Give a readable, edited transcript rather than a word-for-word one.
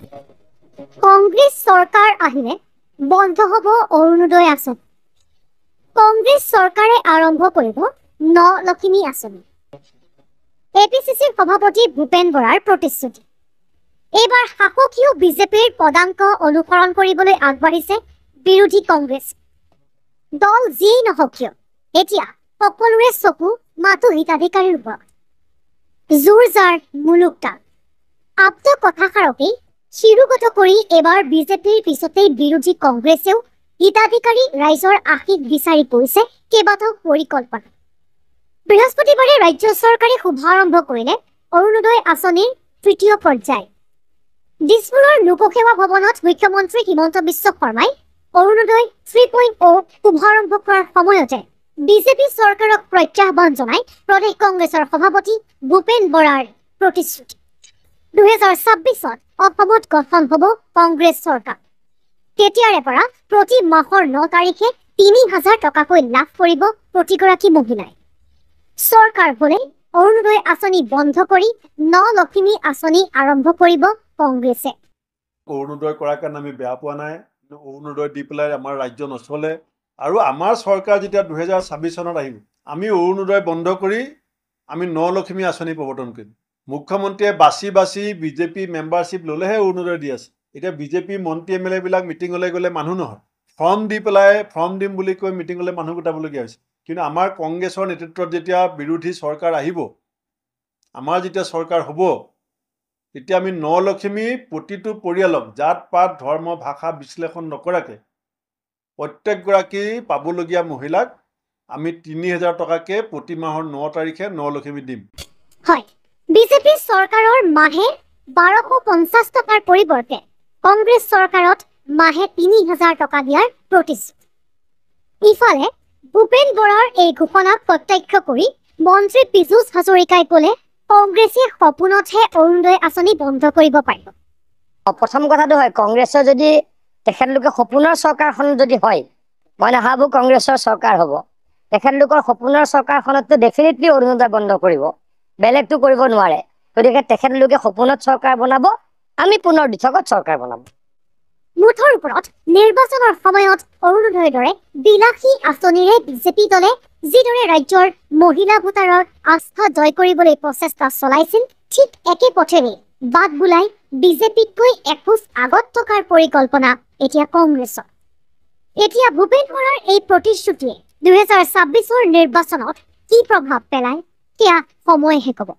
কংগ্ৰেছ চৰকাৰ আহিলে বন্ধ হ'ব অৰুণোদয় আঁচনি। কংগ্ৰেছ চৰকাৰে আৰম্ভ কৰিব নলখিমী আঁচনি। এপিচিচিৰ সভাপতি ভূপেন বৰাৰ প্ৰতিশ্ৰুতি। এইবাৰ শাসকীয় বিজেপিৰ পদাংক অনুসৰণ কৰিবলৈ আগবাঢ়িছে বিৰোধী কংগ্ৰেছ। দল যিয়েই নহওক কিয় এতিয়া সকলোৰে চকু মাথো হিতাধিকাৰীৰ ওপৰত। জোৰ যাৰ মুলুক তাল। আপ্ত কথাষাৰকেই শিৰোগত কৰি এইবাৰ বিজেপিৰ পিছতেই বিৰোধী কংগ্ৰেছেও হিতাধিকাৰী ৰাইজৰ আশীষ বিচাৰি পৰিছে কেইবাটাও পৰিকল্পনা। বৃহস্পতিবাৰে ৰাজ্য চৰকাৰে শুভাৰম্ভ কৰিলে অৰুণোদয় আঁচনিৰ তৃতীয় পৰ্যায়। দিছপুৰৰ লোকসেৱা ভৱনত মুখ্যমন্ত্ৰী হিমন্ত বিশ্ব শৰ্মাই অৰুণোদয় 3.0 শুভাৰম্ভ কৰাৰ সময়তে বিজেপি চৰকাৰক প্ৰত্যাহ্বান জনাই প্ৰদেশ কংগ্ৰেছৰ সভাপতি ভূপেন বৰাৰ প্ৰতিশ্ৰুতি। 2026ত অসমত গঠন হ'ব কংগ্ৰেছ চৰকাৰ। তেতিয়াৰে পৰা প্ৰতি মাহৰ 9 তাৰিখে 3,000 টকাকৈ লাভ কৰিব প্ৰতিগৰাকী মহিলাই। চৰকাৰ হ'লে অৰুণোদয় আঁচনি বন্ধ কৰি নলখিমী আঁচনি আৰম্ভ কৰিব কংগ্ৰেছে। অৰুণোদয় কৰাৰ কাৰণে আমি বেয়া পোৱা নাই। অৰুণোদয় দি পেলাই আমাৰ ৰাজ্য নচলে। আৰু আমাৰ চৰকাৰ যেতিয়া 2026 চনত আহিব, আমি অৰুণোদয় বন্ধ কৰি আমি নলখিমী আঁচনি প্ৰৱৰ্তন কৰিম। মুখ্যমন্ত্ৰীয়ে বাছি বাছি বিজেপি মেম্বাৰশ্বিপ ল'লেহে অৰুণোদয় দি আছে। এতিয়া বিজেপি মন্ত্ৰী MLA বিলাক মিটিঙলৈ গ'লে মানুহ নহয়, ফৰ্ম দি পেলাই ফৰ্ম দিম বুলি কৈ মিটিঙলৈ মানুহ গোটাবলগীয়া হৈছে। কিন্তু আমাৰ কংগ্ৰেছৰ নেতৃত্বত যেতিয়া বিৰোধী চৰকাৰ আহিব, আমাৰ যেতিয়া চৰকাৰ হ'ব, তেতিয়া আমি নলখিমী প্ৰতিটো পৰিয়ালক জাত পাত ধৰ্ম ভাষা বিশ্লেষণ নকৰাকৈ প্ৰত্যেকগৰাকী পাবলগীয়া মহিলাক আমি 3,000 টকাকৈ প্ৰতি মাহৰ 9 তাৰিখে নলখিমী দিম। হয়, বিজেপি চৰকাৰৰ মাহে 1250 টকাৰ পৰিৱৰ্তে কংগ্ৰেছ চৰকাৰত মাহে 3,000 টকা দিয়াৰ প্ৰতিশ্ৰুতি। ইফালে ভূপেন বৰাৰ এই ঘোষণাক প্ৰত্যক্ষ কৰি মন্ত্ৰী পীযুষ হাজৰিকাই ক'লে কংগ্ৰেছে সপোনতহে অৰুণোদয় আঁচনি বন্ধ কৰিব পাৰিব। প্ৰথম কথাটো হয়, কংগ্ৰেছৰ যদি তেখেতলোকে সপোনৰ চৰকাৰখন যদি হয়, মই নাভাবোঁ কংগ্ৰেছৰ চৰকাৰ হ'ব। তেখেতলোকৰ সপোনৰ চৰকাৰখনততো ডেফিনেটলি অৰুণোদয় বন্ধ কৰিব, বেলেগটো কৰিব নোৱাৰে। গতিকে তেখেতলোকে সপোনত চৰকাৰ বনাব, আমি পুনৰ দিঠকত চৰকাৰ বনাম। মুঠৰ ওপৰত নিৰ্বাচনৰ সময়ত অৰুণোদয়ৰ দৰে বিলাসী আঁচনিৰে বিজেপি দলে যিদৰে ৰাজ্যৰ মহিলা ভোটাৰৰ আস্থা জয় কৰিবলৈ প্ৰচেষ্টা চলাইছিল, ঠিক একে পথেৰে বাট বুলাই বিজেপিতকৈ এখোজ আগত থকাৰ পৰিকল্পনা এতিয়া কংগ্ৰেছৰ। এতিয়া ভূপেন বৰাৰ এই প্ৰতিশ্ৰুতিয়ে 2026ৰ নিৰ্বাচনত কি প্ৰভাৱ পেলায় সেয়া সময়েহে ক'ব।